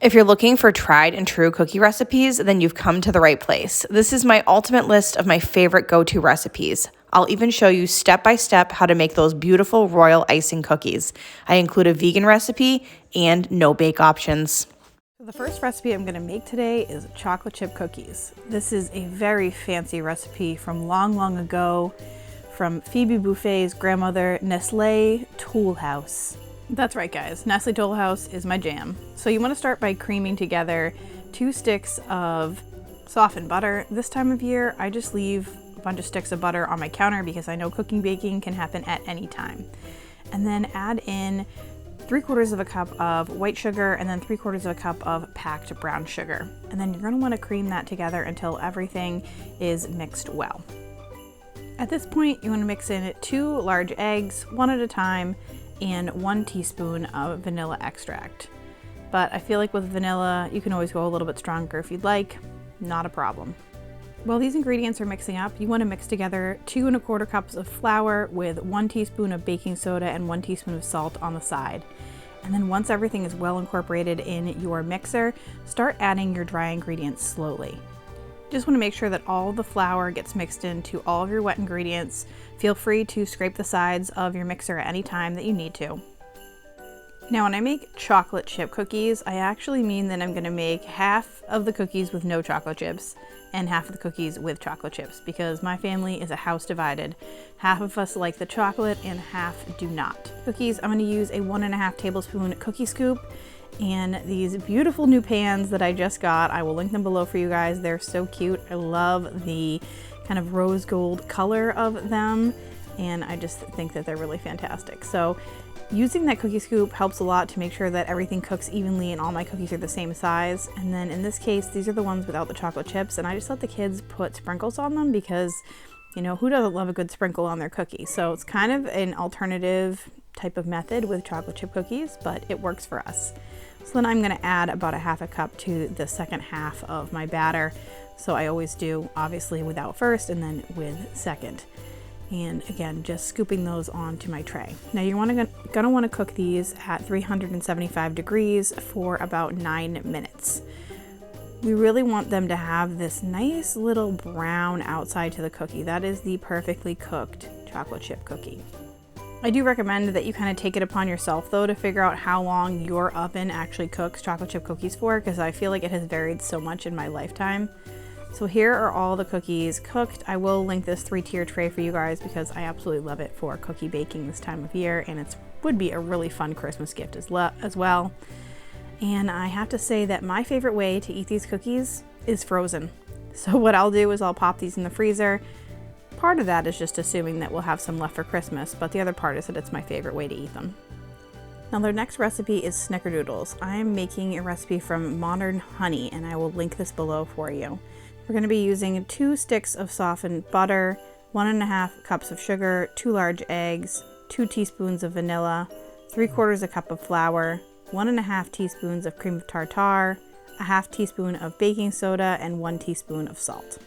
If you're looking for tried and true cookie recipes, then you've come to the right place. This is my ultimate list of my favorite go-to recipes. I'll even show you step by step how to make those beautiful royal icing cookies. I include a vegan recipe and no bake options. The first recipe I'm going to make today is chocolate chip cookies. This is a very fancy recipe from long ago from Phoebe Buffay's grandmother, Nestle Tool House. That's right, guys. Nestle Tool House is my jam. So you want to start by creaming together 2 sticks of softened butter. This time of year, I just leave a bunch of sticks of butter on my counter because I know cooking baking can happen at any time. And then add in 3/4 of a cup of white sugar and then 3/4 of a cup of packed brown sugar. And then you're going to want to cream that together until everything is mixed well. At this point, you want to mix in 2 large eggs, one at a time, and 1 teaspoon of vanilla extract. But I feel like with vanilla, you can always go a little bit stronger if you'd like, not a problem. While these ingredients are mixing up, you want to mix together 2 1/4 cups of flour with 1 teaspoon of baking soda and 1 teaspoon of salt on the side. And then once everything is well incorporated in your mixer, start adding your dry ingredients slowly. Just want to make sure that all the flour gets mixed into all of your wet ingredients. Feel free to scrape the sides of your mixer at any time that you need to. Now, when I make chocolate chip cookies, I actually mean that I'm going to make half of the cookies with no chocolate chips and half of the cookies with chocolate chips because my family is a house divided. Half of us like the chocolate and half do not. Cookies, I'm going to use a 1.5 tablespoon cookie scoop and these beautiful new pans that I just got. I will link them below for you guys. They're so cute. I love the kind of rose gold color of them, and I just think that they're really fantastic. So using that cookie scoop helps a lot to make sure that everything cooks evenly and all my cookies are the same size. And then in this case, these are the ones without the chocolate chips, and I just let the kids put sprinkles on them because, you know, who doesn't love a good sprinkle on their cookie? So it's kind of an alternative type of method with chocolate chip cookies, but it works for us. So then I'm going to add about 1/2 cup to the second half of my batter. So I always do, obviously, without first and then with second. And again, just scooping those onto my tray. Now you're gonna want to cook these at 375 degrees for about 9 minutes. We really want them to have this nice little brown outside to the cookie. That is the perfectly cooked chocolate chip cookie. I do recommend that you kind of take it upon yourself though to figure out how long your oven actually cooks chocolate chip cookies for, because I feel like it has varied so much in my lifetime. So here are all the cookies cooked. I will link this 3-tier tray for you guys because I absolutely love it for cookie baking this time of year, and it would be a really fun Christmas gift as well. And I have to say that my favorite way to eat these cookies is frozen. So what I'll do is I'll pop these in the freezer. Part of that is just assuming that we'll have some left for Christmas, but the other part is that it's my favorite way to eat them. Now their next recipe is snickerdoodles. I am making a recipe from Modern Honey, and I will link this below for you. We're going to be using 2 sticks of softened butter, 1.5 cups of sugar, 2 large eggs, 2 teaspoons of vanilla, 3/4 a cup of flour, 1.5 teaspoons of cream of tartar, 1/2 teaspoon of baking soda, and 1 teaspoon of salt.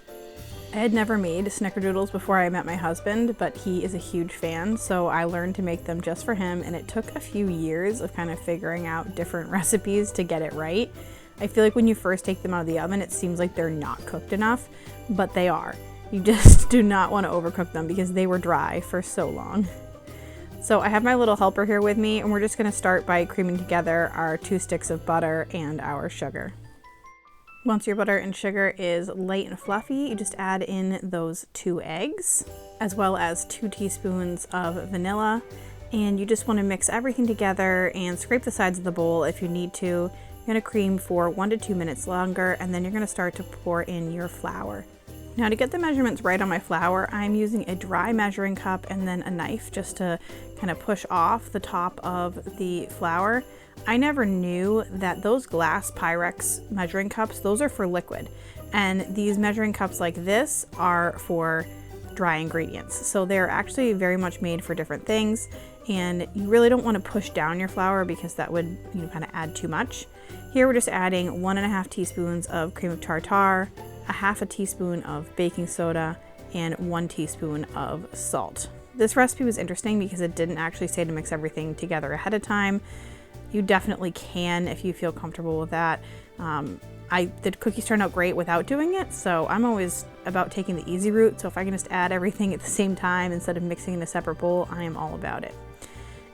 I had never made snickerdoodles before I met my husband, but he is a huge fan, so I learned to make them just for him, and it took a few years of kind of figuring out different recipes to get it right. I feel like when you first take them out of the oven, it seems like they're not cooked enough, but they are. You just do not want to overcook them because they were dry for so long. So I have my little helper here with me, and we're just going to start by creaming together our 2 sticks of butter and our sugar. Once your butter and sugar is light and fluffy, you just add in those 2 eggs, as well as 2 teaspoons of vanilla, and you just want to mix everything together and scrape the sides of the bowl if you need to. You're going to cream for 1 to 2 minutes longer, and then you're going to start to pour in your flour. Now to get the measurements right on my flour, I'm using a dry measuring cup and then a knife just to kind of push off the top of the flour. I never knew that those glass Pyrex measuring cups, those are for liquid. And these measuring cups like this are for dry ingredients. So they're actually very much made for different things. And you really don't want to push down your flour because that would, kind of add too much. Here we're just adding 1.5 teaspoons of cream of tartar, 1/2 teaspoon of baking soda, and 1 teaspoon of salt. This recipe was interesting because it didn't actually say to mix everything together ahead of time. You definitely can if you feel comfortable with that. The cookies turned out great without doing it, so I'm always about taking the easy route. So if I can just add everything at the same time instead of mixing in a separate bowl, I am all about it.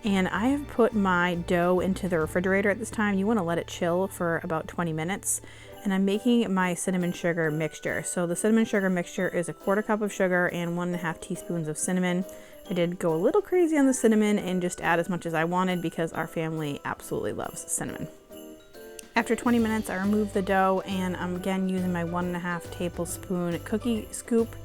And I have put my dough into the refrigerator at this time. You want to let it chill for about 20 minutes. And I'm making my cinnamon sugar mixture. So the cinnamon sugar mixture is 1/4 cup of sugar and 1.5 teaspoons of cinnamon. I did go a little crazy on the cinnamon and just add as much as I wanted because our family absolutely loves cinnamon. After 20 minutes, I remove the dough and I'm again using my 1.5 tablespoon cookie scoop.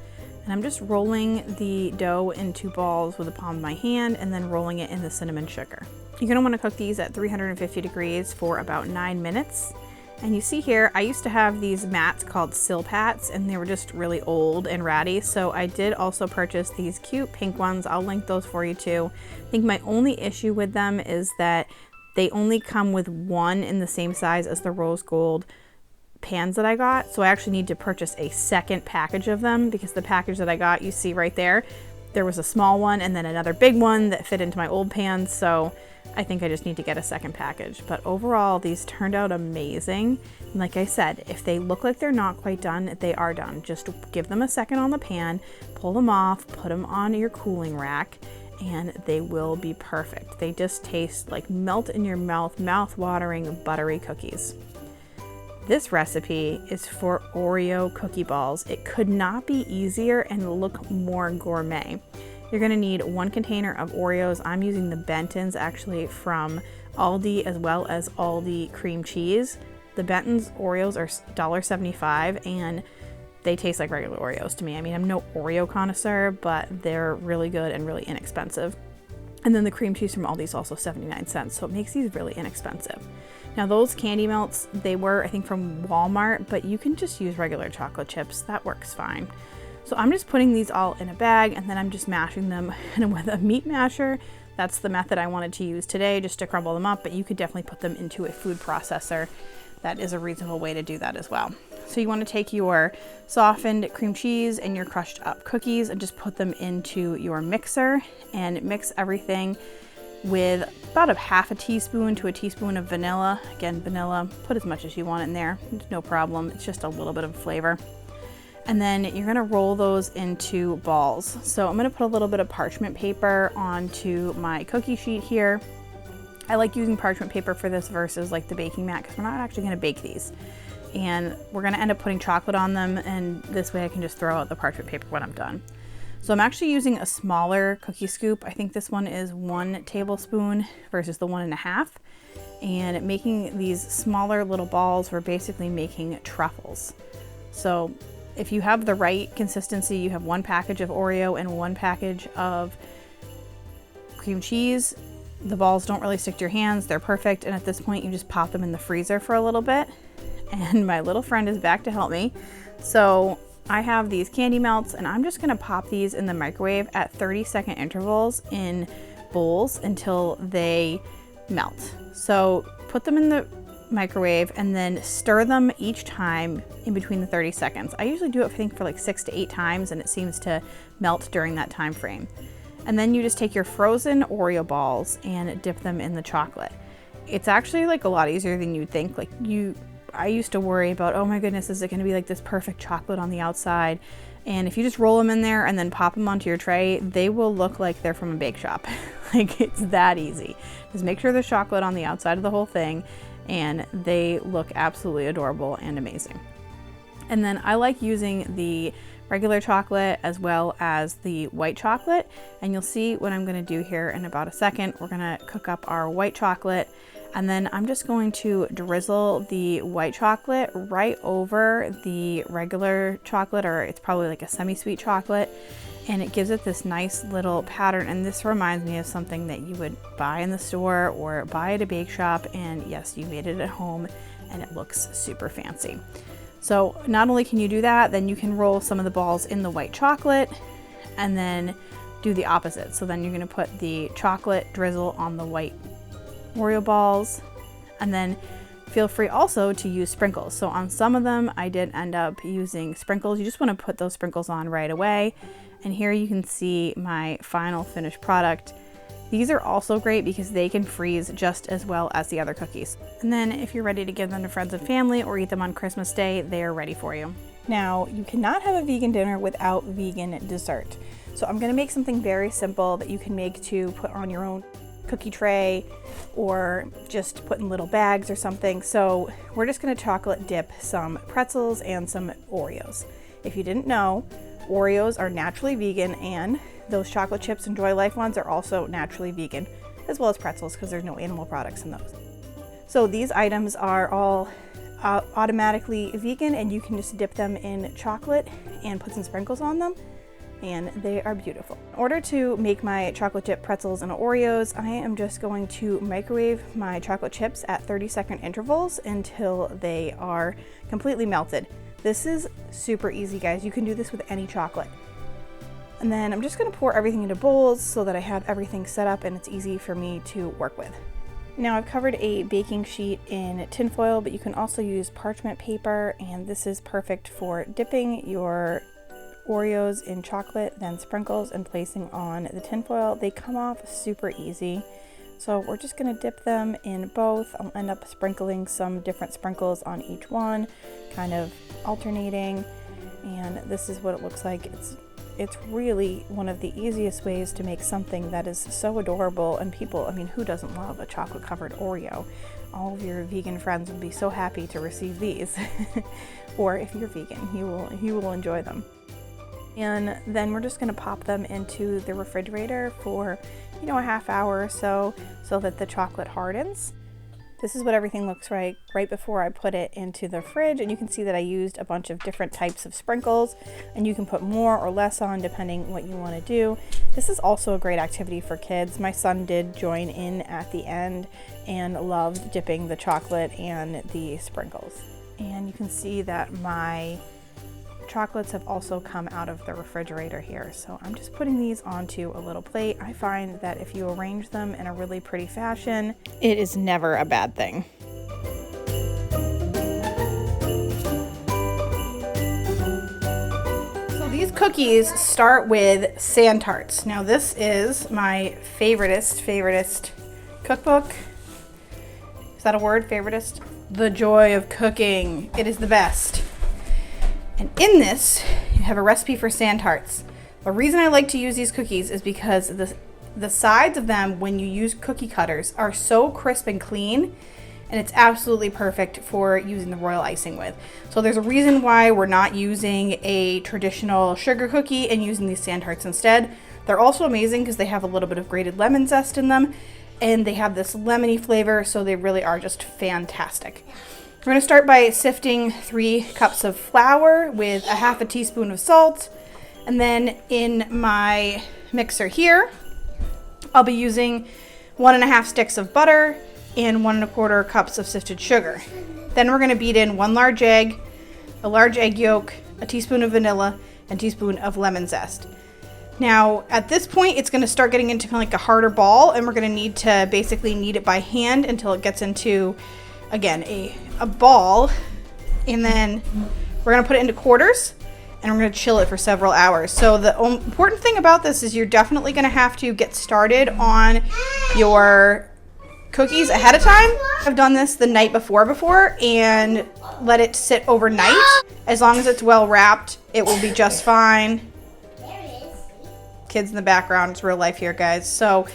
And I'm just rolling the dough into balls with the palm of my hand and then rolling it in the cinnamon sugar. You're gonna wanna cook these at 350 degrees for about 9 minutes. And you see here, I used to have these mats called Silpats and they were just really old and ratty. So I did also purchase these cute pink ones. I'll link those for you too. I think my only issue with them is that they only come with one in the same size as the rose gold pans that I got. So I actually need to purchase a second package of them because the package that I got, you see right there, there was a small one and then another big one that fit into my old pans. So I think I just need to get a second package. But overall, these turned out amazing. And like I said, if they look like they're not quite done, they are done. Just give them a second on the pan, pull them off, put them on your cooling rack, and they will be perfect. They just taste like melt in your mouth, mouth-watering buttery cookies. This recipe is for Oreo cookie balls. It could not be easier and look more gourmet. You're gonna need 1 container of Oreos. I'm using the Benton's actually from Aldi as well as Aldi cream cheese. The Benton's Oreos are $1.75 and they taste like regular Oreos to me. I mean, I'm no Oreo connoisseur, but they're really good and really inexpensive. And then the cream cheese from Aldi is also 79 cents, so it makes these really inexpensive. Now those candy melts, they were, I think, from Walmart, but you can just use regular chocolate chips. That works fine. So I'm just putting these all in a bag and then I'm just mashing them with a meat masher. That's the method I wanted to use today, just to crumble them up, but you could definitely put them into a food processor. That is a reasonable way to do that as well. So you want to take your softened cream cheese and your crushed up cookies and just put them into your mixer and mix everything with about 1/2 teaspoon to 1 teaspoon of vanilla. Again, vanilla, put as much as you want in there, it's no problem. It's just a little bit of flavor. And then you're gonna roll those into balls. So I'm gonna put a little bit of parchment paper onto my cookie sheet here. I like using parchment paper for this versus like the baking mat because we're not actually gonna bake these. And we're gonna end up putting chocolate on them, and this way I can just throw out the parchment paper when I'm done. So I'm actually using a smaller cookie scoop. I think this one is 1 tablespoon versus the 1.5. And making these smaller little balls, we're basically making truffles. So if you have the right consistency, you have 1 package of Oreo and 1 package of cream cheese. The balls don't really stick to your hands, they're perfect. And at this point, you just pop them in the freezer for a little bit. And my little friend is back to help me. So I have these candy melts and I'm just gonna pop these in the microwave at 30-second intervals in bowls until they melt. So put them in the microwave and then stir them each time in between the 30 seconds. I usually do it, I think, for like 6 to 8 times and it seems to melt during that time frame. And then you just take your frozen Oreo balls and dip them in the chocolate. It's actually like a lot easier than you'd think. I used to worry about, oh my goodness, is it gonna be like this perfect chocolate on the outside? And if you just roll them in there and then pop them onto your tray, they will look like they're from a bake shop. Like, it's that easy. Just make sure there's chocolate on the outside of the whole thing and they look absolutely adorable and amazing. And then I like using the regular chocolate as well as the white chocolate. And you'll see what I'm gonna do here in about a second. We're gonna cook up our white chocolate and then I'm just going to drizzle the white chocolate right over the regular chocolate, or it's probably like a semi-sweet chocolate. And it gives it this nice little pattern. And this reminds me of something that you would buy in the store or buy at a bake shop. And yes, you made it at home and it looks super fancy. So not only can you do that, then you can roll some of the balls in the white chocolate and then do the opposite. So then you're gonna put the chocolate drizzle on the white Oreo balls, and then feel free also to use sprinkles. So on some of them, I did end up using sprinkles. You just wanna put those sprinkles on right away. And here you can see my final finished product. These are also great because they can freeze just as well as the other cookies. And then if you're ready to give them to friends and family or eat them on Christmas Day, they are ready for you. Now, you cannot have a vegan dinner without vegan dessert. So I'm gonna make something very simple that you can make to put on your own cookie tray or just put in little bags or something. So we're just gonna chocolate dip some pretzels and some Oreos. If you didn't know, Oreos are naturally vegan, and those chocolate chips and Joy Life ones are also naturally vegan, as well as pretzels because there's no animal products in those. So these items are all automatically vegan, and you can just dip them in chocolate and put some sprinkles on them, and they are beautiful. In order to make my chocolate chip pretzels and Oreos, I am just going to microwave my chocolate chips at 30-second intervals until they are completely melted. This is super easy, guys. You can do this with any chocolate. And then I'm just gonna pour everything into bowls so that I have everything set up and it's easy for me to work with. Now I've covered a baking sheet in tin foil, but you can also use parchment paper, and this is perfect for dipping your Oreos in chocolate, then sprinkles and placing on the tin foil. They come off super easy. So we're just gonna dip them in both. I'll end up sprinkling some different sprinkles on each one, kind of alternating, and this is what it looks like. It's really one of the easiest ways to make something that is so adorable, and people, I mean, who doesn't love a chocolate covered Oreo? All of your vegan friends will be so happy to receive these. Or if you're vegan, you will enjoy them. And then we're just gonna pop them into the refrigerator for, a half hour or so that the chocolate hardens. This is what everything looks like right before I put it into the fridge, and you can see that I used a bunch of different types of sprinkles, and you can put more or less on depending what you want to do. This is also a great activity for kids. My son did join in at the end and loved dipping the chocolate and the sprinkles. And you can see that my chocolates have also come out of the refrigerator here. So I'm just putting these onto a little plate. I find that if you arrange them in a really pretty fashion, it is never a bad thing. So these cookies start with sand tarts. Now this is my favoritist cookbook. Is that a word? Favoritist? The joy of cooking. It is the best. And in this, you have a recipe for sand tarts. The reason I like to use these cookies is because the sides of them, when you use cookie cutters, are so crisp and clean, and it's absolutely perfect for using the royal icing with. So there's a reason why we're not using a traditional sugar cookie and using these sand tarts instead. They're also amazing because they have a little bit of grated lemon zest in them, and they have this lemony flavor, so they really are just fantastic. We're gonna start by sifting 3 cups of flour with a half a teaspoon of salt. And then in my mixer here, I'll be using 1.5 sticks of butter and 1 1/4 cups of sifted sugar. Then we're gonna beat in 1 large egg, a large egg yolk, a teaspoon of vanilla, and a teaspoon of lemon zest. Now, at this point, it's gonna start getting into kind of like a harder ball, and we're gonna need to basically knead it by hand until it gets into, again, a ball. And then we're gonna put it into quarters, and we're gonna chill it for several hours. So the important thing about this is you're definitely gonna have to get started on your cookies ahead of time. I've done this the night before and let it sit overnight. As long as it's well wrapped, it will be just fine. Kids in the background, it's real life here, guys. So,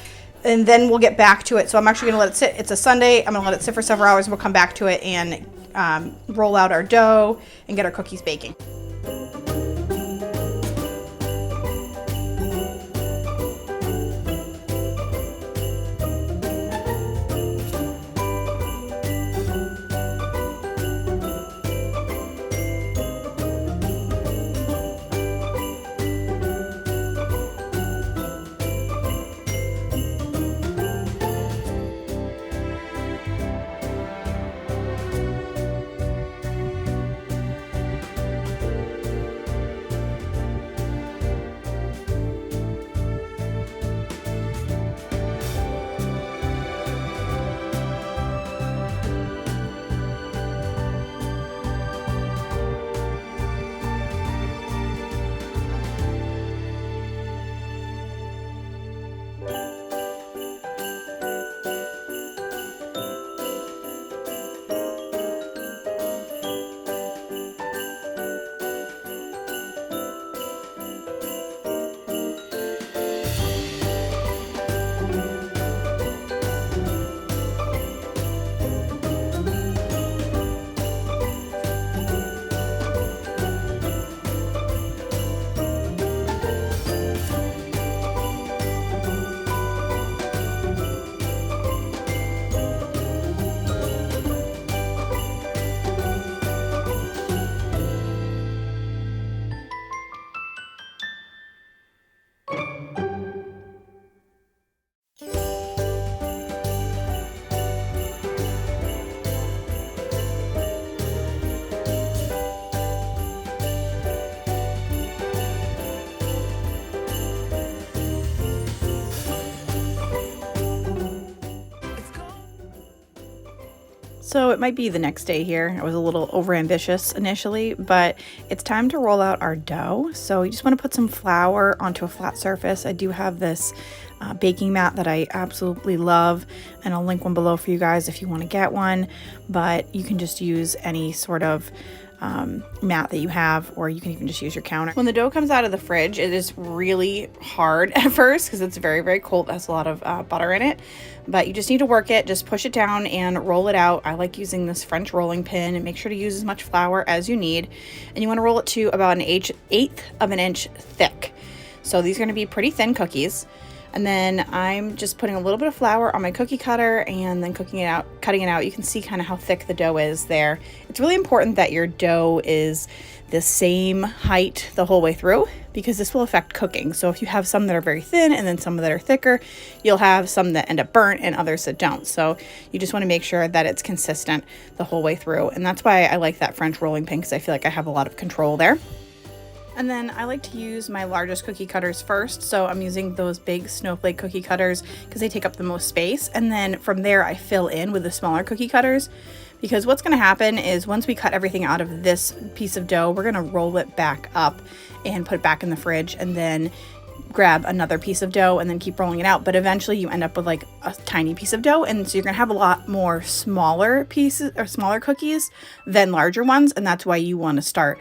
and then we'll get back to it. So I'm actually gonna let it sit. It's a Sunday. I'm gonna let it sit for several hours, and we'll come back to it and roll out our dough and get our cookies baking. So it might be the next day here. I was a little overambitious initially, but it's time to roll out our dough. So you just want to put some flour onto a flat surface. I do have this baking mat that I absolutely love, and I'll link one below for you guys if you want to get one, but you can just use any sort of mat that you have, or you can even just use your counter. When the dough comes out of the fridge, it is really hard at first because it's very, very cold. It has a lot of butter in it, but you just need to work it. Just push it down and roll it out. I like using this French rolling pin, and make sure to use as much flour as you need. And you want to roll it to about an eighth of an inch thick. So these are going to be pretty thin cookies. And then I'm just putting a little bit of flour on my cookie cutter and then cutting it out. You can see kind of how thick the dough is there. It's really important that your dough is the same height the whole way through, because this will affect cooking. So if you have some that are very thin and then some that are thicker, you'll have some that end up burnt and others that don't. So you just want to make sure that it's consistent the whole way through. And that's why I like that French rolling pin, because I feel like I have a lot of control there. And then I like to use my largest cookie cutters first. So I'm using those big snowflake cookie cutters because they take up the most space. And then from there, I fill in with the smaller cookie cutters, because what's going to happen is once we cut everything out of this piece of dough, we're going to roll it back up and put it back in the fridge, and then grab another piece of dough and then keep rolling it out. But eventually you end up with like a tiny piece of dough, and so you're gonna have a lot more smaller pieces or smaller cookies than larger ones. And that's why you want to start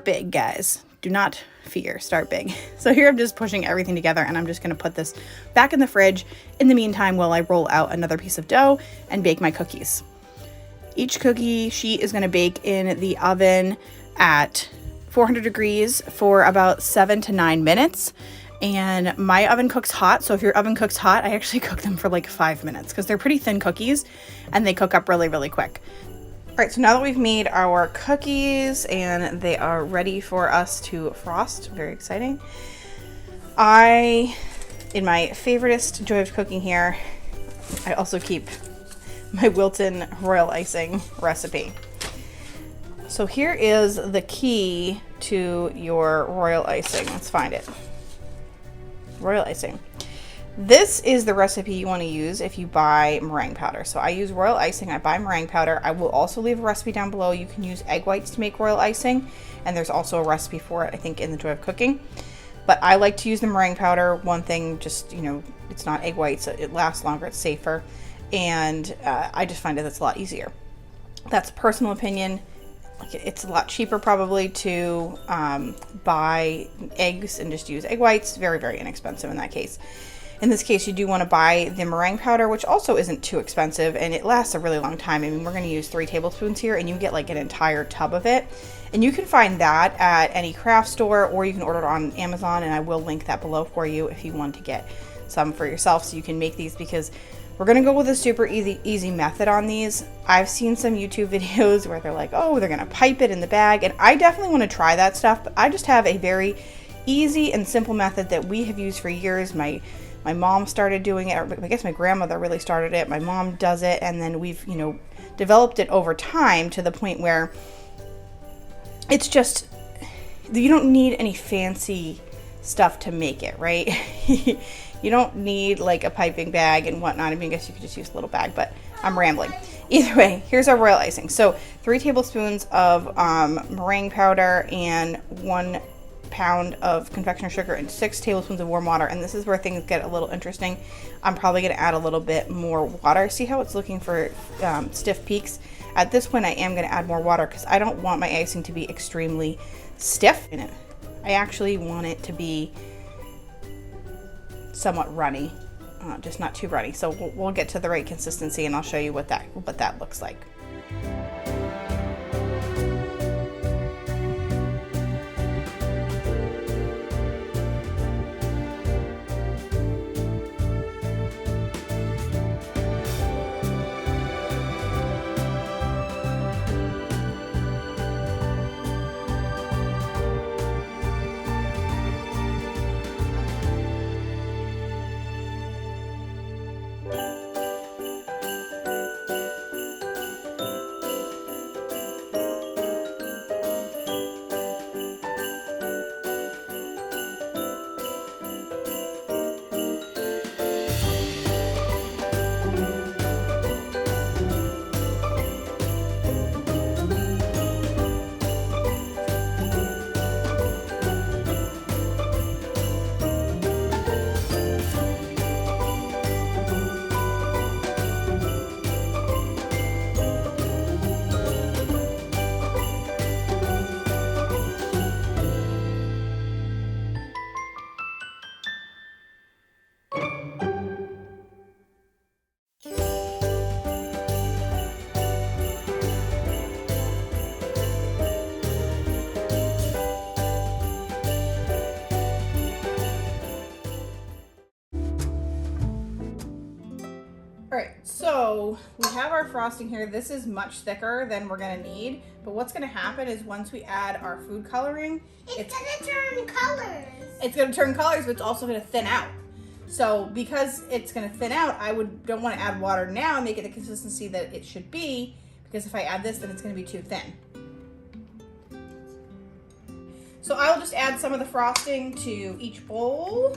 big, guys. Do not fear, start big. So here I'm just pushing everything together, and I'm just going to put this back in the fridge in the meantime while I roll out another piece of dough and bake my cookies. Each cookie sheet is going to bake in the oven at 400 degrees for about 7 to 9 minutes. And my oven cooks hot, so if your oven cooks hot, I actually cook them for like 5 minutes because they're pretty thin cookies and they cook up really, really quick. All right, so now that we've made our cookies and they are ready for us to frost, very exciting. In my favoriteest joy of cooking here, I also keep my Wilton royal icing recipe. So here is the key to your royal icing. Let's find it. Royal icing. This is the recipe you want to use if you buy meringue powder. So I use royal icing, I buy meringue powder. I will also leave a recipe down below. You can use egg whites to make royal icing, and there's also a recipe for it, I think, in the Joy of Cooking. But I like to use the meringue powder. One thing, just, you know, it's not egg whites, so it lasts longer, it's safer, and I just find it's a lot easier. That's personal opinion. It's a lot cheaper probably to buy eggs and just use egg whites. Very, very inexpensive in that case. In this case, you do want to buy the meringue powder, which also isn't too expensive, and it lasts a really long time. I mean, we're going to use 3 tablespoons here, and you get like an entire tub of it. And you can find that at any craft store, or you can order it on Amazon, and I will link that below for you if you want to get some for yourself so you can make these, because we're going to go with a super easy method on these. I've seen some YouTube videos where they're like, oh, they're going to pipe it in the bag, and I definitely want to try that stuff, but I just have a very easy and simple method that we have used for years. My mom started doing it, or I guess my grandmother really started it. My mom does it, and then we've, you know, developed it over time to the point where it's just, you don't need any fancy stuff to make it, right? You don't need like a piping bag and whatnot. I mean, I guess you could just use a little bag, but I'm rambling. Either way, here's our royal icing. So 3 tablespoons of meringue powder and 1 pound of confectioner sugar and 6 tablespoons of warm water. And this is where things get a little interesting. I'm probably going to add a little bit more water. See how it's looking for stiff peaks? At this point, I am going to add more water because I don't want my icing to be extremely stiff in it. I actually want it to be somewhat runny, just not too runny. So we'll get to the right consistency, and I'll show you what that looks like. So we have our frosting here. This is much thicker than we're gonna need, but what's gonna happen is once we add our food coloring, it's gonna turn colors. It's gonna turn colors, but it's also gonna thin out. So because it's gonna thin out, don't wanna add water now and make it the consistency that it should be, because if I add this, then it's gonna be too thin. So I will just add some of the frosting to each bowl.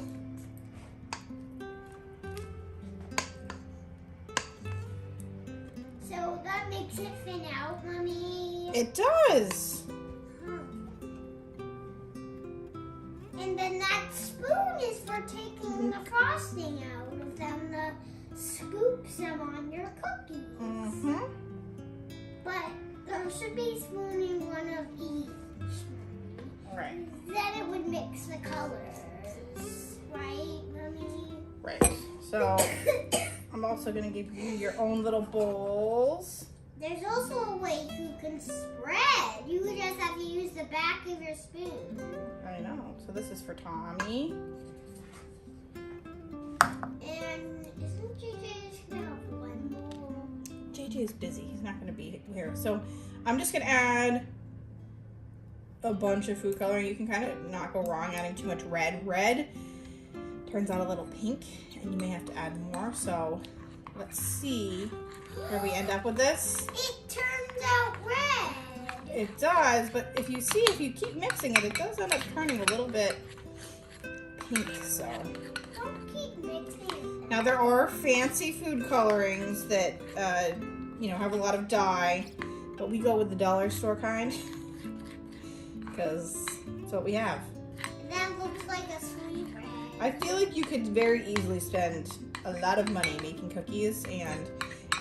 So that makes it thin out, Mommy. It does. And then that spoon is for taking the frosting out of them, the scoops them on your cookies. Mm-hmm. But there should be spooning one of each. Right. Then it would mix the colors, right, Mommy? Right. So I'm also gonna give you your own little bowls. There's also a way you can spread. You just have to use the back of your spoon. I know. So this is for Tommy. And isn't JJ just gonna have one bowl? JJ is busy. He's not gonna be here. So I'm just gonna add a bunch of food coloring. You can kind of not go wrong adding too much red. Red turns out a little pink, and you may have to add more. So let's see where we end up with this. It turns out red. It does, but if you keep mixing it, it does end up turning a little bit pink. So Don't keep mixing it. now there are fancy food colorings that have a lot of dye, but we go with the dollar store kind because that's what we have. That looks like a sweet red. I feel like you could very easily spend a lot of money making cookies, and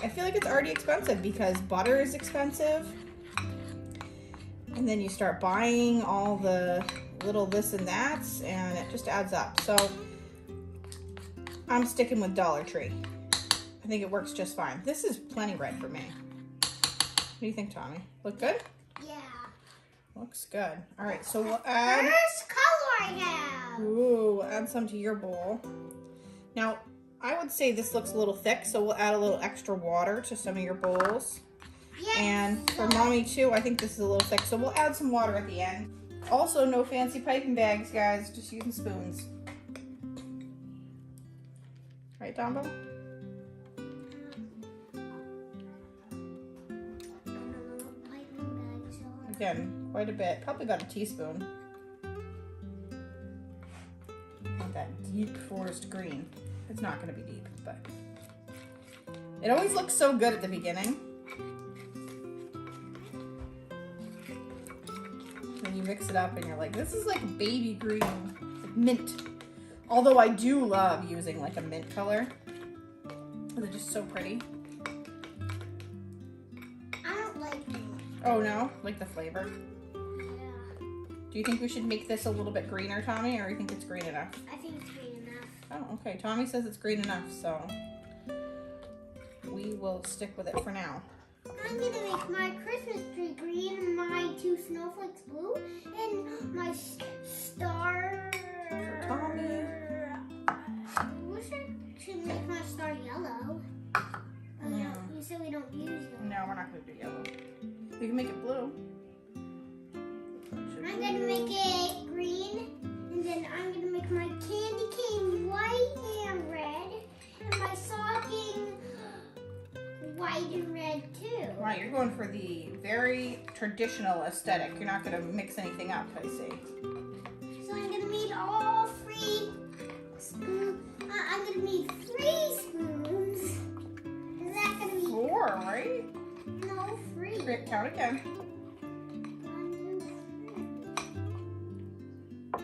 I feel like it's already expensive because butter is expensive. And then you start buying all the little this and that's, and it just adds up. So I'm sticking with Dollar Tree. I think it works just fine. This is plenty red for me. What do you think, Tommy? Look good? Yeah. Looks good. All right, so we'll add... First color I have. Ooh, we'll add some to your bowl. Now, I would say this looks a little thick, so we'll add a little extra water to some of your bowls. Yes. And for Mommy too, I think this is a little thick, so we'll add some water at the end. Also, no fancy piping bags, guys, just using spoons. Right, Dumbo? Again, quite a bit. Probably got a teaspoon. Not that deep forest green. It's not going to be deep, but it always looks so good at the beginning. Then you mix it up and you're like, this is like baby green, like mint. Although I do love using like a mint color. They're just so pretty. I don't like mint. Oh no, like the flavor. Yeah. Do you think we should make this a little bit greener, Tommy, or you think it's green enough? I think it's green enough. Oh, okay. Tommy says it's green enough, so we will stick with it for now. I'm gonna make my Christmas tree green, my 2 snowflakes blue, and my star. For Tommy. I wish I should make my star yellow. Oh, no, you said we don't use yellow. No, we're not going to do yellow. We can make it blue. I'm gonna make it green, and then I'm gonna make my candy cane white and red, and my stocking white and red too. Wow, you're going for the very traditional aesthetic. You're not going to mix anything up, I see. So I'm gonna need all 3 spoons. I'm gonna need 3 spoons. Is that gonna be 4, right? no 3? Great, count again. 1, 2, 3.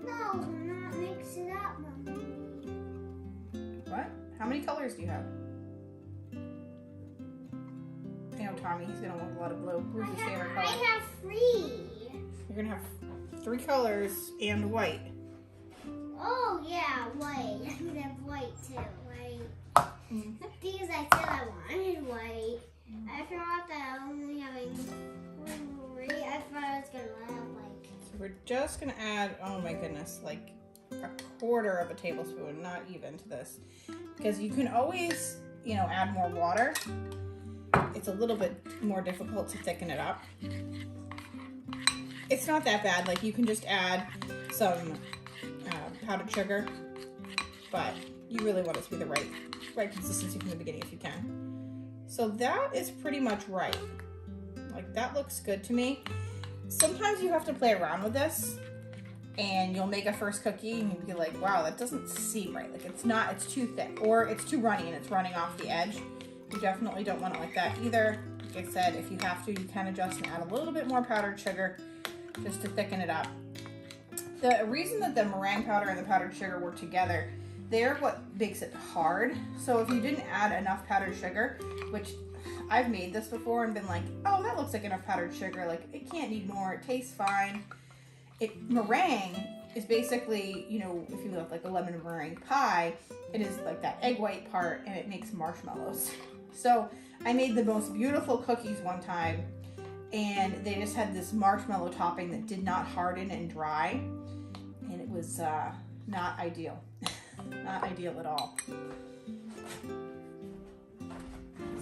No, not mix it up, Mommy. What? How many colors do you have? I know Tommy, he's going to want a lot of blue. Blue's his favorite I color. have 3. You're going to have 3 colors and white. Oh yeah, white. I'm gonna have white too, white. Because I said I wanted white. I forgot that I'm only having 3. I thought I was gonna have like. So we're just going to add, oh my goodness, like a 1/4 of a tablespoon, not even, to this. Because you can always, you know, add more water, it's a little bit more difficult to thicken it up. It's not that bad. Like, you can just add some powdered sugar, but you really want it to be the right consistency from the beginning if you can. So that is pretty much right. Like, that looks good to me. Sometimes you have to play around with this, and you'll make a first cookie and you'll be like, wow, that doesn't seem right. Like, it's too thick, or it's too runny and it's running off the edge. You definitely don't want it like that either. Like I said, if you have to, you can adjust and add a little bit more powdered sugar just to thicken it up. The reason that the meringue powder and the powdered sugar work together, they're what makes it hard. So if you didn't add enough powdered sugar, which I've made this before and been like, oh, that looks like enough powdered sugar. Like, it can't need more. It tastes fine. Meringue is basically, you know, if you look like a lemon meringue pie, it is like that egg white part, and it makes marshmallows. So I made the most beautiful cookies one time, and they just had this marshmallow topping that did not harden and dry, and it was not ideal. Not ideal at all.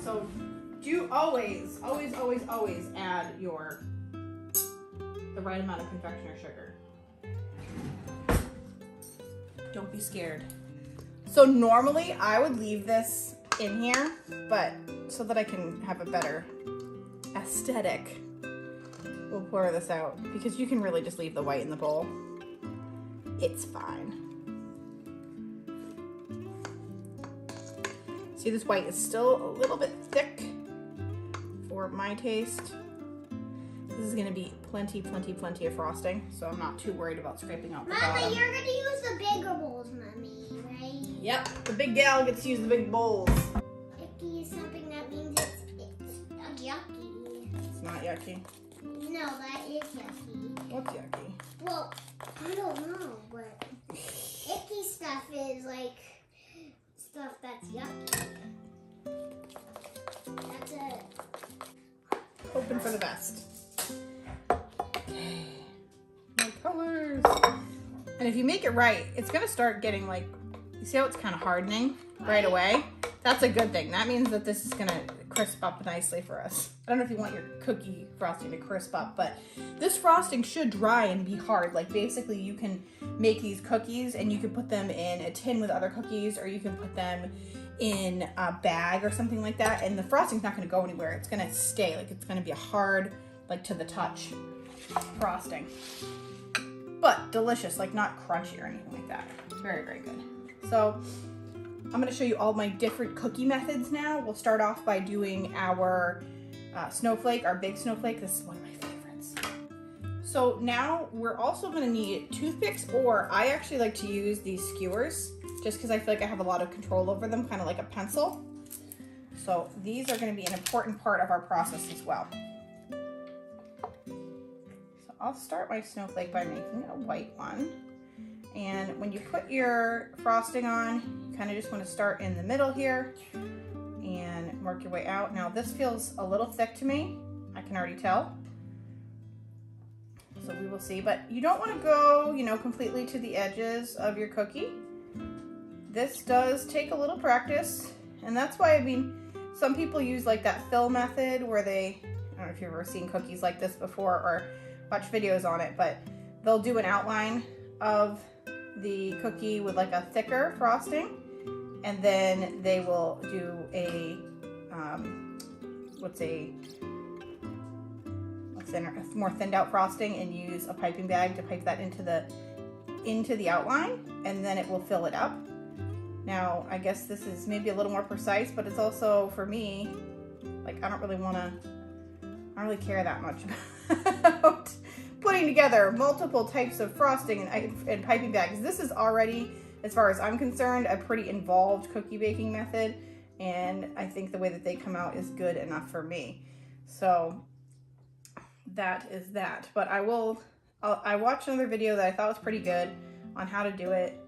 So do always add the right amount of confectioner sugar. Don't be scared. So normally I would leave this in here, but so that I can have a better aesthetic, we'll pour this out, because you can really just leave the white in the bowl. It's fine. See, this white is still a little bit thick for my taste. This is gonna be plenty of frosting, so I'm not too worried about scraping out the bottom. Mama, you're gonna use the bigger bowls, Mommy, right? Yep, the big gal gets to use the big bowls. Icky is something that means it's yucky. It's not yucky. No, that is yucky. What's yucky? Well, I don't know, but icky stuff is like stuff that's yucky. That's it. Hoping for the best. Okay, my colors. And if you make it right, it's gonna start getting like, you see how it's kind of hardening right away? That's a good thing. That means that this is gonna crisp up nicely for us. I don't know if you want your cookie frosting to crisp up, but this frosting should dry and be hard. Like, basically you can make these cookies and you can put them in a tin with other cookies, or you can put them in a bag or something like that, and the frosting's not gonna go anywhere. It's gonna stay, like, it's gonna be a hard, like, to the touch frosting. But delicious, like, not crunchy or anything like that. Very good. So I'm gonna show you all my different cookie methods now. We'll start off by doing our snowflake, our big snowflake. This is one of my favorites. So now we're also gonna need toothpicks, or I actually like to use these skewers just because I feel like I have a lot of control over them, kind of like a pencil. So these are gonna be an important part of our process as well. So I'll start my snowflake by making a white one. And when you put your frosting on, you kind of just want to start in the middle here and work your way out. Now this feels a little thick to me, I can already tell. So we will see, but you don't want to go, you know, completely to the edges of your cookie. This does take a little practice, and that's why, I mean, some people use like that fill method where they, I don't know if you've ever seen cookies like this before or watch videos on it, but they'll do an outline of the cookie with like a thicker frosting, and then they will do a more thinned out frosting and use a piping bag to pipe that into the outline, and then it will fill it up. Now I guess this is maybe a little more precise, but it's also, for me, like, I don't really care that much about putting together multiple types of frosting and piping bags. This is already, as far as I'm concerned, a pretty involved cookie baking method, and I think the way that they come out is good enough for me. So that is that. But I watched another video that I thought was pretty good on how to do it,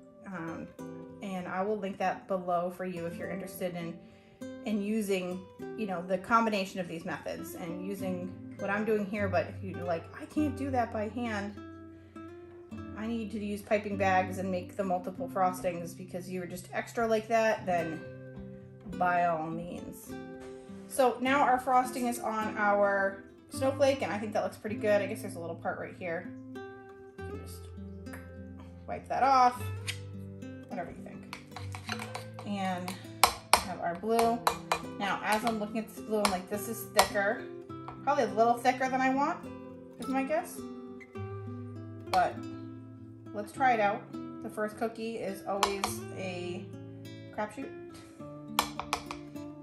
and I will link that below for you if you're interested in using, you know, the combination of these methods and using what I'm doing here. But if you're like, I can't do that by hand, I need to use piping bags and make the multiple frostings because you were just extra like that, then by all means. So now our frosting is on our snowflake, and I think that looks pretty good. I guess there's a little part right here. You can just wipe that off, whatever you think. And we have our blue. Now, as I'm looking at this blue, I'm like, this is thicker. Probably a little thicker than I want, is my guess. But let's try it out. The first cookie is always a crapshoot.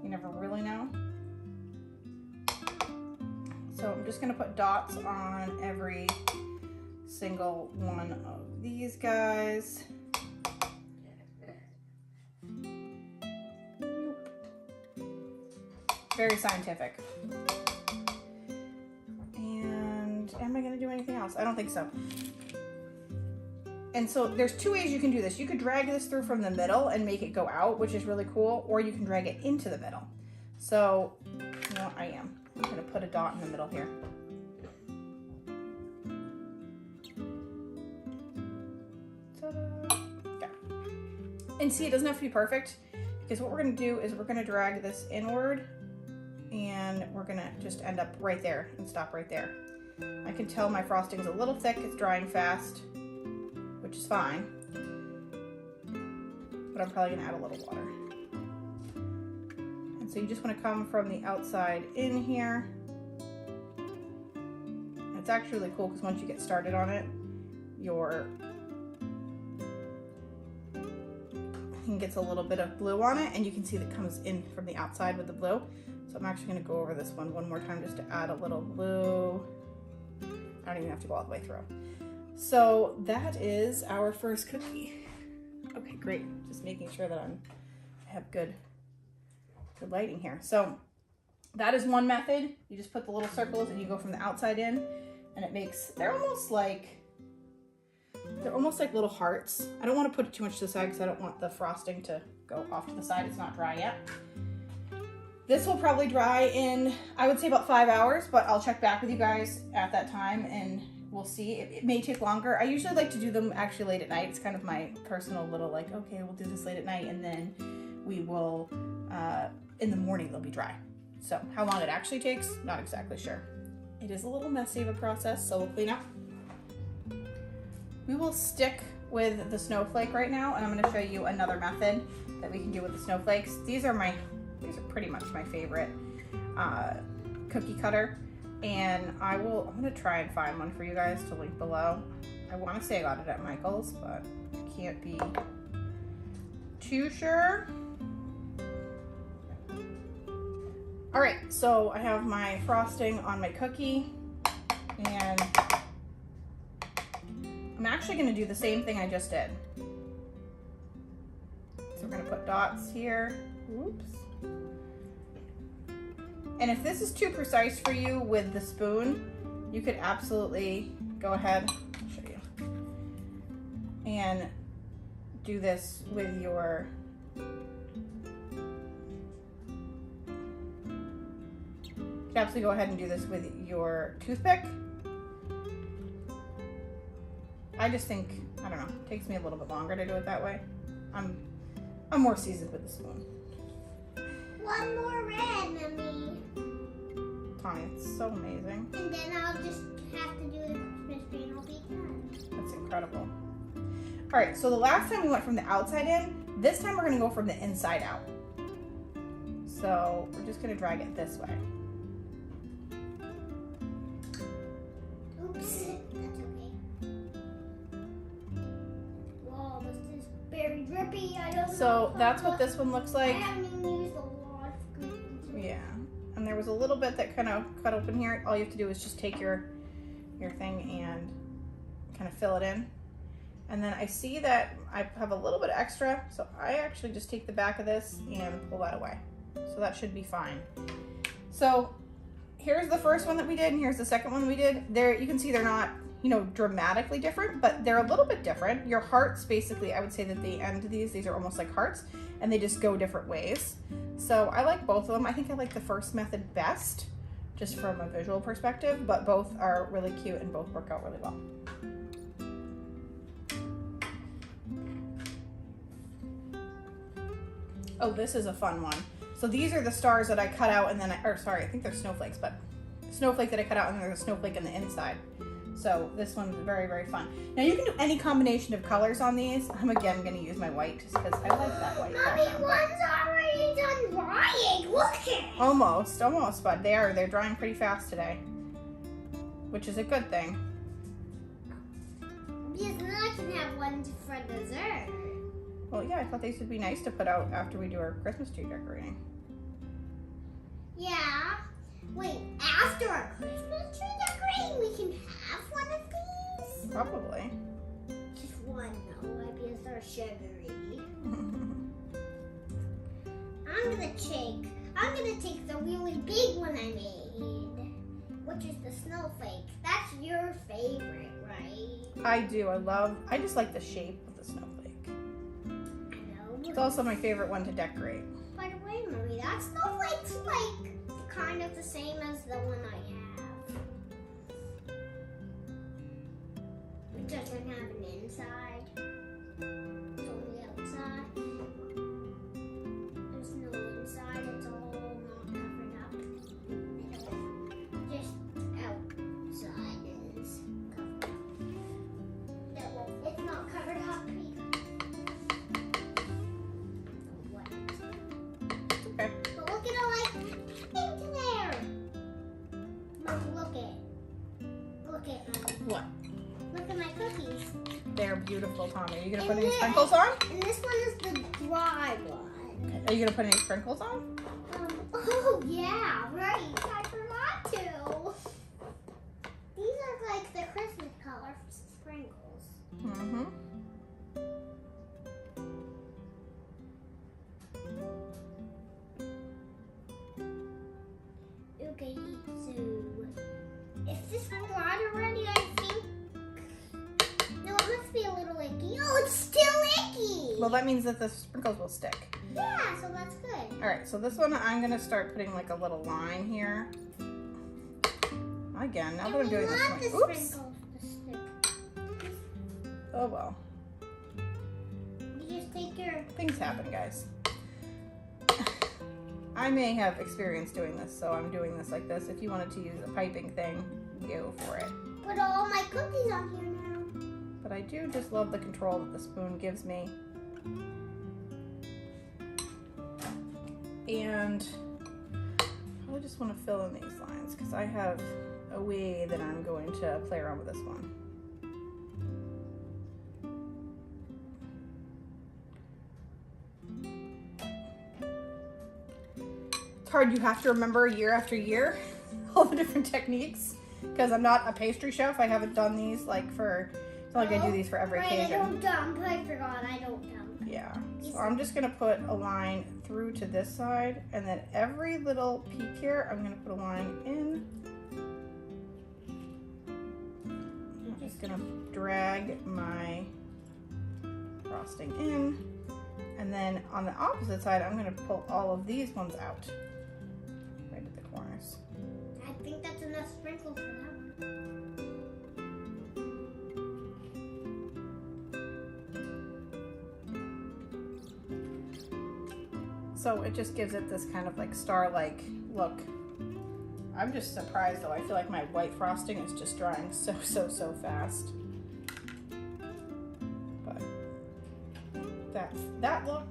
You never really know. So I'm just gonna put dots on every single one of these guys. Very scientific. And am I gonna do anything else? I don't think so. And so there's two ways you can do this. You could drag this through from the middle and make it go out, which is really cool, or you can drag it into the middle. So, you know what, I'm gonna put a dot in the middle here. Ta-da. Okay. And see, it doesn't have to be perfect, because what we're gonna do is we're gonna drag this inward, and we're gonna just end up right there and stop right there. I can tell my frosting's a little thick, it's drying fast, which is fine, but I'm probably gonna add a little water. And so you just wanna come from the outside in here. And it's actually really cool because once you get started on it, your thing gets a little bit of blue on it, and you can see that comes in from the outside with the blue. So I'm actually gonna go over this one more time just to add a little blue. I don't even have to go all the way through. So that is our first cookie. Okay, great. Just making sure that I have good lighting here. So that is one method. You just put the little circles and you go from the outside in, and it makes, they're almost like little hearts. I don't want to put it too much to the side because I don't want the frosting to go off to the side. It's not dry yet. This will probably dry in, I would say, about 5 hours, but I'll check back with you guys at that time and we'll see. It may take longer. I usually like to do them actually late at night. It's kind of my personal little like, okay, we'll do this late at night, and then we will, in the morning they'll be dry. So how long it actually takes, not exactly sure. It is a little messy of a process, so we'll clean up. We will stick with the snowflake right now, and I'm gonna show you another method that we can do with the snowflakes. These are pretty much my favorite cookie cutter. And I'm gonna try and find one for you guys to link below. I wanna say I got it at Michael's, but I can't be too sure. All right, so I have my frosting on my cookie, and I'm actually gonna do the same thing I just did. So we're gonna put dots here. Oops. And if this is too precise for you with the spoon, you could absolutely go ahead, I'll show you, and do this with your, you could absolutely go ahead and do this with your toothpick. I just think, I don't know, it takes me a little bit longer to do it that way. I'm more seasoned with the spoon. One more red than me. Tony, it's so amazing. And then I'll just have to do the Christmas tree and I'll be done. That's incredible. All right, so the last time we went from the outside in, this time we're gonna go from the inside out. So we're just gonna drag it this way. Oops, that's okay. Whoa, this is very drippy. I don't know. So that's what this one looks I like. haven't even used a lot of cookies. Yeah, and there was a little bit that kind of cut open here. All you have to do is just take your thing and kind of fill it in. And then I see that I have a little bit extra, so I actually just take the back of this and pull that away. So that should be fine. So here's the first one that we did, and here's the second one we did. There, you can see they're not, you know, dramatically different, but they're a little bit different. Your hearts, basically, I would say that the end of these are almost like hearts, and they just go different ways. So I like both of them. I think I like the first method best, just from a visual perspective, but both are really cute and both work out really well. Oh, this is a fun one. So these are the stars that I cut out and then, or sorry, I think they're snowflakes, but snowflake that I cut out and then there's a snowflake in the inside. So this one's very, very fun. Now you can do any combination of colors on these. I'm again gonna use my white just because I like that white Mommy, background. one's already done drying. Look at it. Almost, but they're drying pretty fast today, which is a good thing. Because then I can have one for dessert. Well, yeah, I thought these would be nice to put out after we do our Christmas tree decorating. Yeah. Wait, after our Christmas tree decorating, we can have one of these? Probably. Just one, though, because they're sugary. I'm gonna take the really big one I made, which is the snowflake. That's your favorite, right? I do. I just like the shape of the snowflake. I know. It's also my favorite one to decorate. By the way, Marie, that snowflake's like kind of the same as the one I have. It doesn't have an inside. It's only outside. There's no inside. It's all not covered up. Just outside is covered up. No, it's not covered up. What? Okay. But look at all like into there. Mom, look at Mom. What? Look at my cookies. They're beautiful, Tommy. Are you gonna And put any this- sprinkles on? And this one is the dry one. Okay. Are you gonna put any sprinkles on? Oh yeah, right. I forgot to. These are like the Christmas color sprinkles. Mm-hmm. Okay, so is this one dried already? I think. No, it must be a little icky. Oh, it's still icky. Well, that means that the sprinkles will stick. Yeah, so that's good. All right, so this one I'm gonna start putting like a little line here. Again, now that I'm doing this want the one. Oops. sprinkles to stick. Oh well. You just take your. Things happen, guys. I may have experience doing this, so I'm doing this like this. If you wanted to use a piping thing, go for it. Put all my cookies on here now. But I do just love the control that the spoon gives me. And I just want to fill in these lines because I have a way that I'm going to play around with this one. It's hard. You have to remember year after year all the different techniques because I'm not a pastry chef. I haven't done these like for, it's not like I do these for every right, occasion. I don't dump. I forgot. I don't dump. Yeah, so I'm just gonna put a line through to this side, and then every little peak here, I'm gonna put a line in. I'm just gonna drag my frosting in, and then on the opposite side, I'm gonna pull all of these ones out, right at the corners. I think that's enough sprinkles for that one. So it just gives it this kind of like star-like look. I'm just surprised though. I feel like my white frosting is just drying so fast. But that's that look.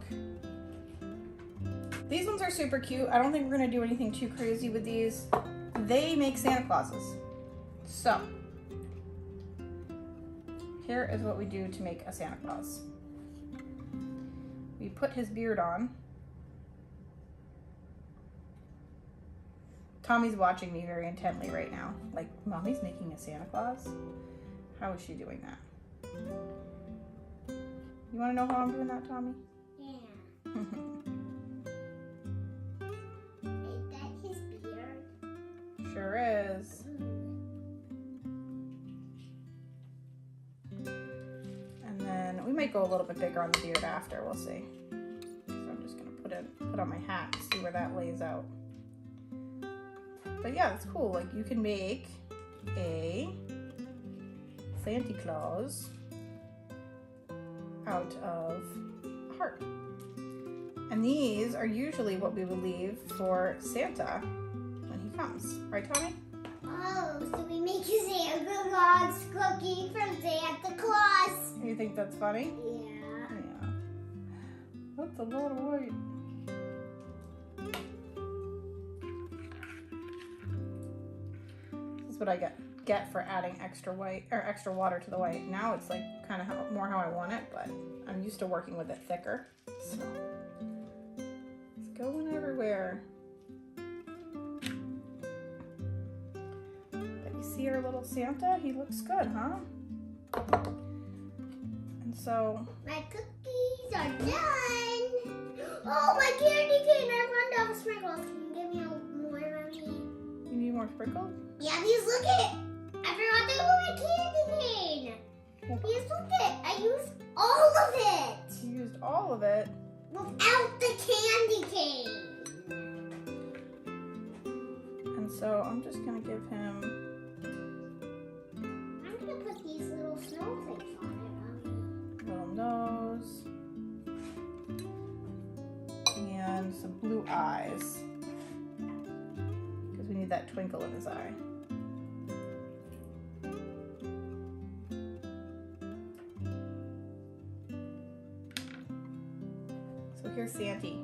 These ones are super cute. I don't think we're gonna do anything too crazy with these. They make Santa Clauses. So here is what we do to make a Santa Claus. We put his beard on. Tommy's watching me very intently right now. Like, Mommy's making a Santa Claus? How is she doing that? You want to know how I'm doing that, Tommy? Yeah. Is that his beard? Sure is. And then we might go a little bit bigger on the beard after. We'll see. So I'm just going to put on my hat to see where that lays out. But yeah, it's cool. Like, you can make a Santa Claus out of a heart. And these are usually what we would leave for Santa when he comes. Right, Tommy? Oh, so we make a Santa Claus cookie from Santa Claus. You think that's funny? Yeah. Yeah. That's a lot of white. This is what I get for adding extra white or extra water to the white. Now it's like kind of more how I want it, but I'm used to working with it thicker. So it's going everywhere. But you see our little Santa? He looks good, huh? And so My cookies are done. Oh, my candy cane! I run out of sprinkles. Can you give me more, Mommy? you need more sprinkles? Yeah, because look at it. I forgot to put my candy cane. Because look at it. I used all of it. You used all of it. Without the candy cane. And so I'm just gonna give him, I'm going to put these little snowflakes on it, Mommy. little nose and some blue eyes because we need that twinkle in his eye. So here's Santy.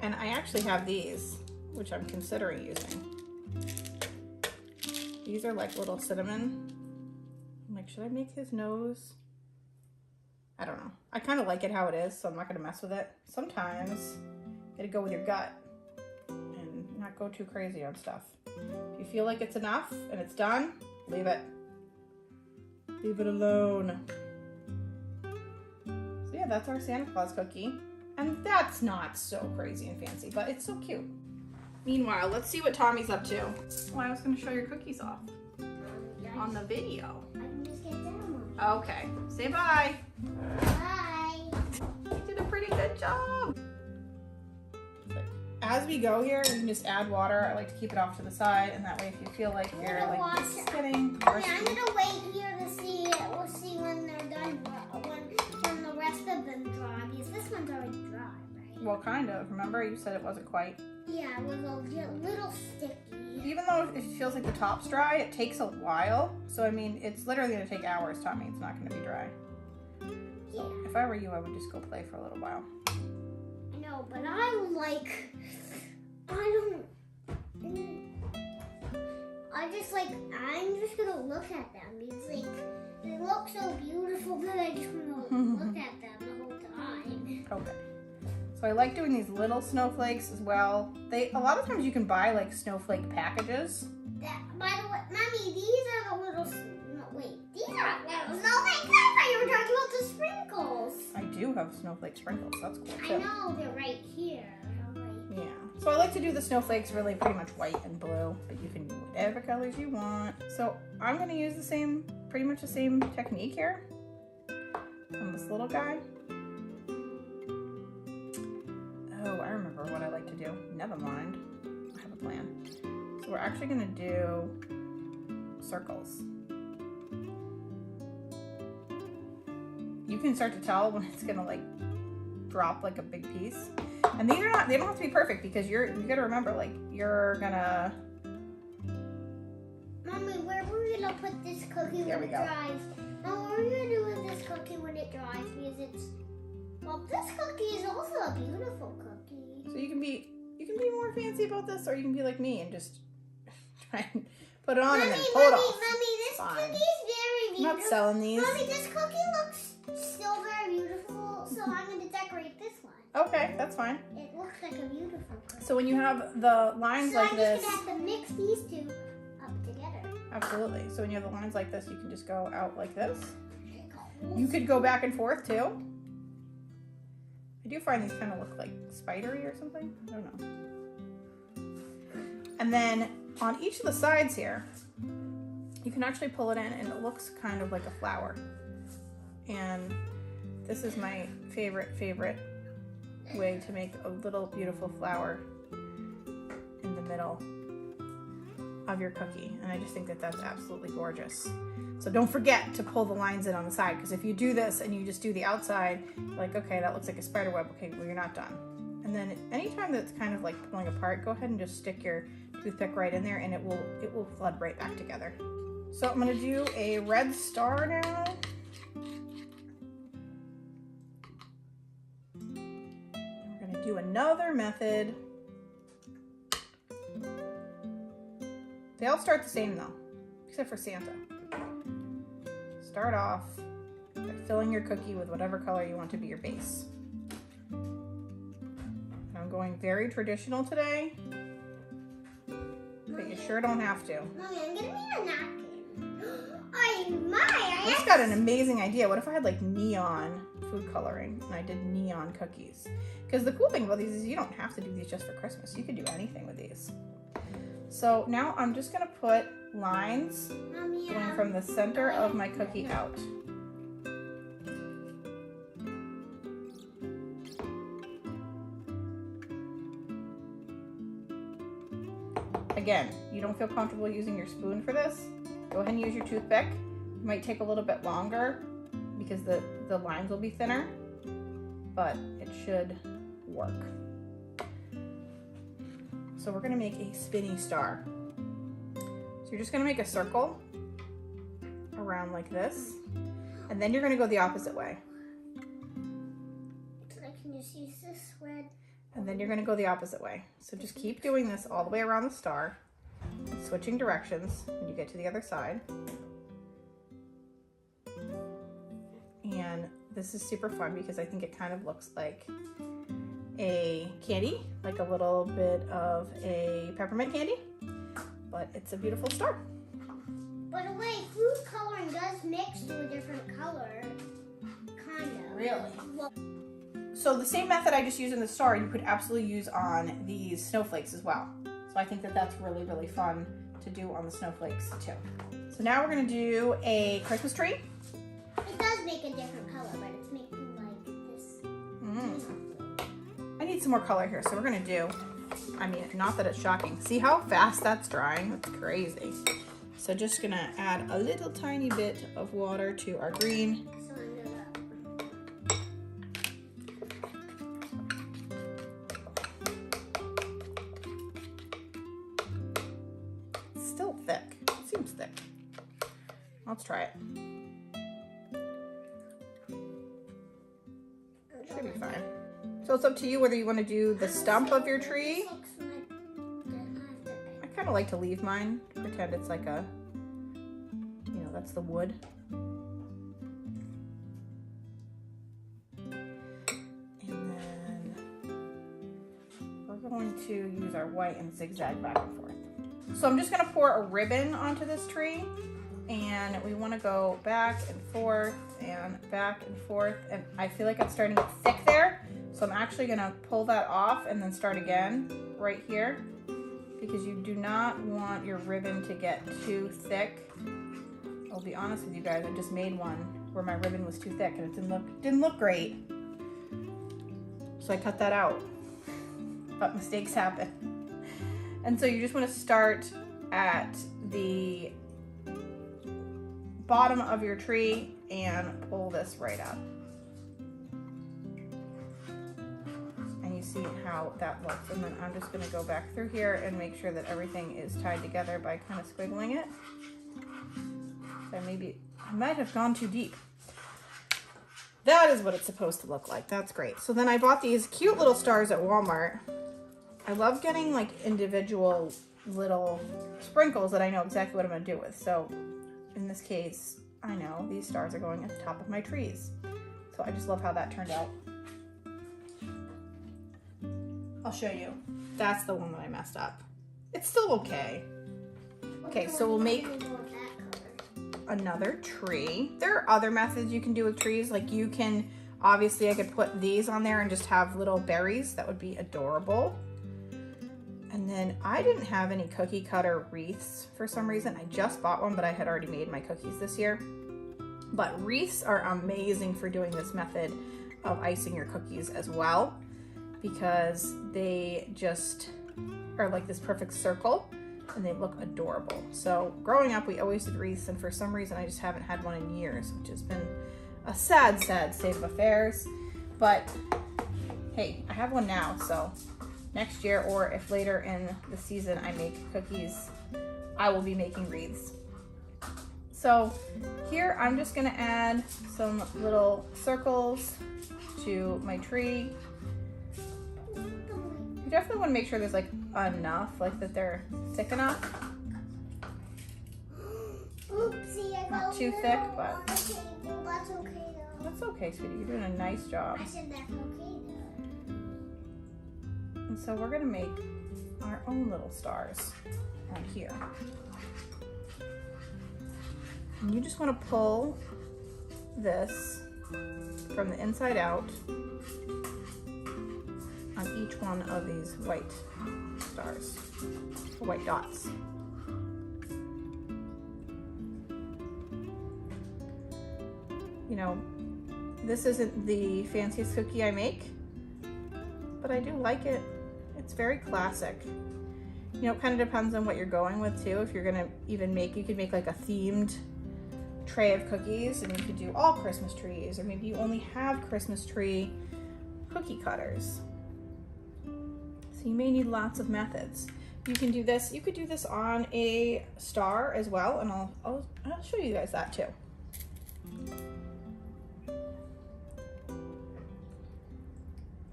And I actually have these, which I'm considering using. These are like little cinnamon. I'm like, should I make his nose? I don't know. I kind of like it how it is, so I'm not going to mess with it. Sometimes you gotta go with your gut and not go too crazy on stuff. If you feel like it's enough and it's done, leave it. Leave it alone. So yeah, that's our Santa Claus cookie. And that's not so crazy and fancy, but it's so cute. Meanwhile, let's see what Tommy's up to. Well, I was going to show your cookies off on the video. I can just get down. Okay, say bye. Bye. You did a pretty good job. As we go here, we can just add water. I like to keep it off to the side, and that way if you feel like you're like just getting I'm gonna wait here to see it. We'll see when they're done, when the rest of them dry, because this one's already dry, right? Well, kind of. Remember, you said it wasn't quite. Yeah, it was a little sticky. Even though it feels like the top's dry, it takes a while. So, I mean, it's literally going to take hours, Tommy. It's not going to be dry. Yeah. If I were you, I would just go play for a little while. I know, but I'm just gonna look at them. It's like, they look so beautiful that I just wanna look at them the whole time. Okay. So I like doing these little snowflakes as well. A lot of times you can buy like snowflake packages. By the way, Mommy, these are the little, these aren't little snowflakes. I thought you were talking about the sprinkles. I do have snowflake sprinkles. That's cool too. I know, they're right here. Yeah. So I like to do the snowflakes really pretty much white and blue, but you can do whatever colors you want. So I'm going to use pretty much the same technique here on this little guy. Oh, I remember what I like to do. Never mind. I have a plan. So we're actually going to do circles. You can start to tell when it's going to like drop like a big piece. And they don't have to be perfect because you gotta remember, like, you're gonna... Mommy, where were we gonna put this cookie when it dries? Mom, what are we gonna do with this cookie when it dries? Because well, this cookie is also a beautiful cookie. So you can be more fancy about this, or you can be like me and just try and put it on and then pull it off. Mommy, this cookie is very beautiful. I'm not selling these. Mommy, this cookie looks still very beautiful, so I'm gonna decorate this one. Okay, that's fine. It looks like a beautiful cookie. So when you have the lines like this... So I'm just going to have to mix these two up together. Absolutely. So when you have the lines like this, you can just go out like this. You could go back and forth too. I do find these kind of look like spidery or something. I don't know. And then on each of the sides here, you can actually pull it in and it looks kind of like a flower. And this is my favorite way to make a little beautiful flower in the middle. of your cookie. And I just think that that's absolutely gorgeous. So don't forget to pull the lines in on the side, because if you do this and you just do the outside, like, okay, that looks like a spider web. Okay, well, you're not done. And then anytime that's kind of like pulling apart, go ahead and just stick your toothpick right in there and it will flood right back together. So I'm gonna do a red star now. We're gonna do another method. They all start the same though, except for Santa. Start off by filling your cookie with whatever color you want to be your base. I'm going very traditional today, but you sure don't have to. Mommy, I'm gonna need a napkin. Oh my! I just got an amazing idea. What if I had like neon food coloring and I did neon cookies? Because the cool thing about these is you don't have to do these just for Christmas. You can do anything with these. So now I'm just gonna put lines going from the center of my cookie out. Again, you don't feel comfortable using your spoon for this, go ahead and use your toothpick. It might take a little bit longer because the lines will be thinner, but it should work. So we're gonna make a spinny star. So you're just gonna make a circle around like this, and then you're gonna go the opposite way. So I can just use this thread. And then you're gonna go the opposite way. So just keep doing this all the way around the star, switching directions when you get to the other side. And this is super fun because I think it kind of looks like a candy, like a little bit of a peppermint candy, but it's a beautiful star. By the way, food coloring does mix to a different color, kind of. Really? Well, so the same method I just used in the star, you could absolutely use on these snowflakes as well. So I think that that's really, really fun to do on the snowflakes too. So now we're gonna do a Christmas tree. it does make a different color, but it's making like this. I need some more color here, so we're gonna do, I mean, not that it's shocking. See how fast that's drying? That's crazy. So just gonna add a little tiny bit of water to our green. So I'm gonna. It's still thick. It seems thick. Let's try it. Should be fine. So it's up to you whether you want to do the stump of your tree. I kind of like to leave mine, pretend it's like a, you know, that's the wood. And then we're going to use our white and zigzag back and forth. So I'm just going to pour a ribbon onto this tree, and we want to go back and forth and back and forth, and I feel like it's starting to get thick there. So I'm actually gonna pull that off and then start again right here, because you do not want your ribbon to get too thick. I'll be honest with you guys, I just made one where my ribbon was too thick and it didn't look great. So I cut that out, but mistakes happen. And so you just wanna start at the bottom of your tree and pull this right up. You see how that looks, and then I'm just going to go back through here and make sure that everything is tied together by kind of squiggling it. So I might have gone too deep. That is what it's supposed to look like. That's great. So then I bought these cute little stars at Walmart. I love getting like individual little sprinkles that I know exactly what I'm going to do with. So in this case, I know these stars are going at the top of my trees. So I just love how that turned out. I'll show you. That's the one that I messed up. It's still okay. Okay, so we'll make another tree. There are other methods you can do with trees. Like you can, obviously I could put these on there and just have little berries. That would be adorable. And then I didn't have any cookie cutter wreaths for some reason. I just bought one, but I had already made my cookies this year. But wreaths are amazing for doing this method of icing your cookies as well, because they just are like this perfect circle and they look adorable. So growing up, we always did wreaths, and for some reason I just haven't had one in years, which has been a sad, sad state of affairs. But hey, I have one now, so next year, or if later in the season I make cookies, I will be making wreaths. So here I'm just gonna add some little circles to my tree. You definitely want to make sure there's like enough, like that they're thick enough. Oopsie, I got Not too thick, but that's okay though. that's okay, sweetie. You're doing a nice job. I said that's okay though. And so we're gonna make our own little stars on here. And you just want to pull this from the inside out on each one of these white stars, or white dots. You know, this isn't the fanciest cookie I make, but I do like it. It's very classic. You know, it kind of depends on what you're going with too. If you're gonna even make, you could make like a themed tray of cookies, and you could do all Christmas trees, or maybe you only have Christmas tree cookie cutters. So you may need lots of methods. You can do this, you could do this on a star as well, and I'll show you guys that too.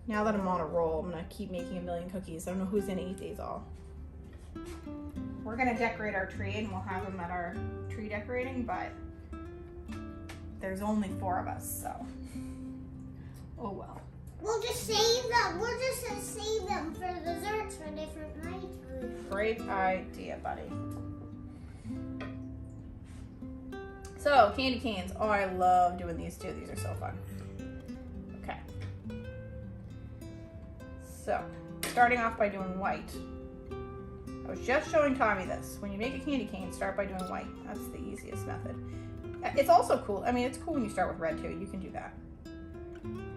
Now that I'm on a roll, I'm gonna keep making a million cookies. I don't know who's gonna eat these all. We're gonna decorate our tree, and we'll have them at our tree decorating, but there's only 4 of us, so oh well. We'll just save them. We'll just save them for desserts for different nights. Great idea, buddy. So, candy canes. Oh, I love doing these too. These are so fun. Okay. So, starting off by doing white. I was just showing Tommy this. When you make a candy cane, start by doing white. That's the easiest method. It's also cool. I mean, it's cool when you start with red too. You can do that.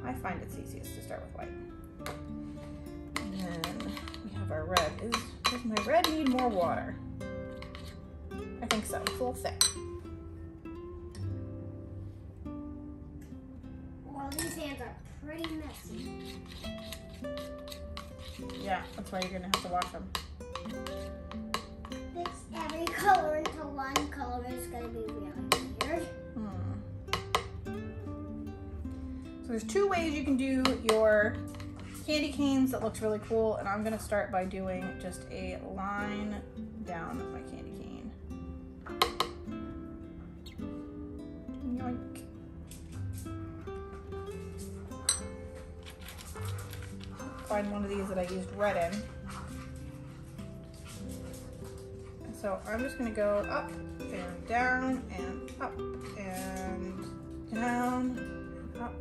I find it's easiest to start with white. And then we have our red. Does my red need more water? I think so. It's a little thick. Well, these hands are pretty messy. Yeah, that's why you're gonna have to wash them. Mix every color into one color is gonna be really weird. So there's 2 ways you can do your candy canes that looks really cool, and I'm gonna start by doing just a line down my candy cane. Yoink. Find one of these that I used red in. So I'm just gonna go up and down and up and down and up.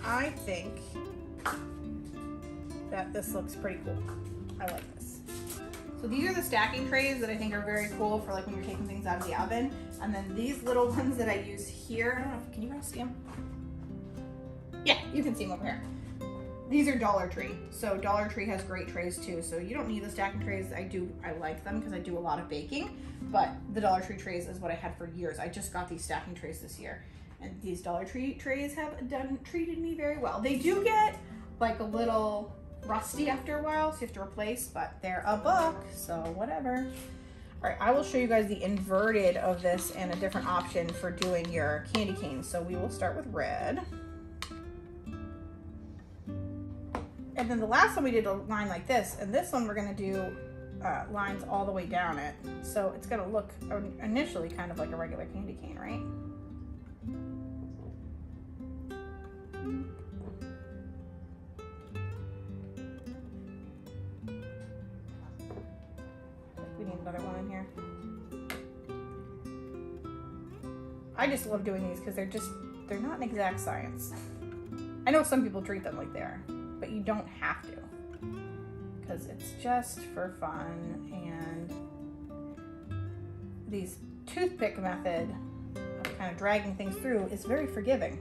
I think that this looks pretty cool. I like this. So these are the stacking trays that I think are very cool for like when you're taking things out of the oven. And then these little ones that I use here, I don't know, can you guys see them? Yeah, you can see them over here. These are Dollar Tree. So Dollar Tree has great trays too. So you don't need the stacking trays. I like them because I do a lot of baking, but the Dollar Tree trays is what I had for years. I just got these stacking trays this year. And these Dollar Tree trays have treated me very well. They do get like a little rusty after a while, so you have to replace, but they're a buck, so whatever. All right, I will show you guys the inverted of this and a different option for doing your candy canes. So we will start with red. And then the last one we did a line like this, and this one we're gonna do lines all the way down it. So it's gonna look initially kind of like a regular candy cane, right? We need another one in here. I just love doing these because they're not an exact science. I know some people treat them like they are, but you don't have to, because it's just for fun. And these toothpick method of kind of dragging things through is very forgiving.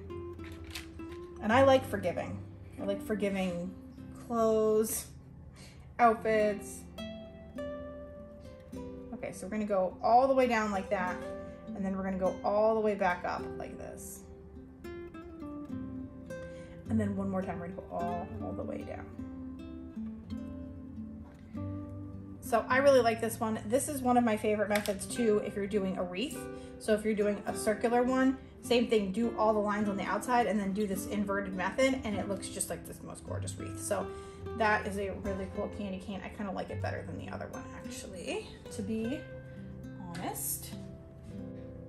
And I like forgiving. I like forgiving clothes, outfits. Okay, so we're gonna go all the way down like that, and then we're gonna go all the way back up like this. And then one more time, we're gonna go all the way down. So I really like this one. This is one of my favorite methods too if you're doing a wreath. So if you're doing a circular one, same thing, do all the lines on the outside and then do this inverted method, and it looks just like this most gorgeous wreath. So that is a really cool candy cane. I kind of like it better than the other one actually, to be honest.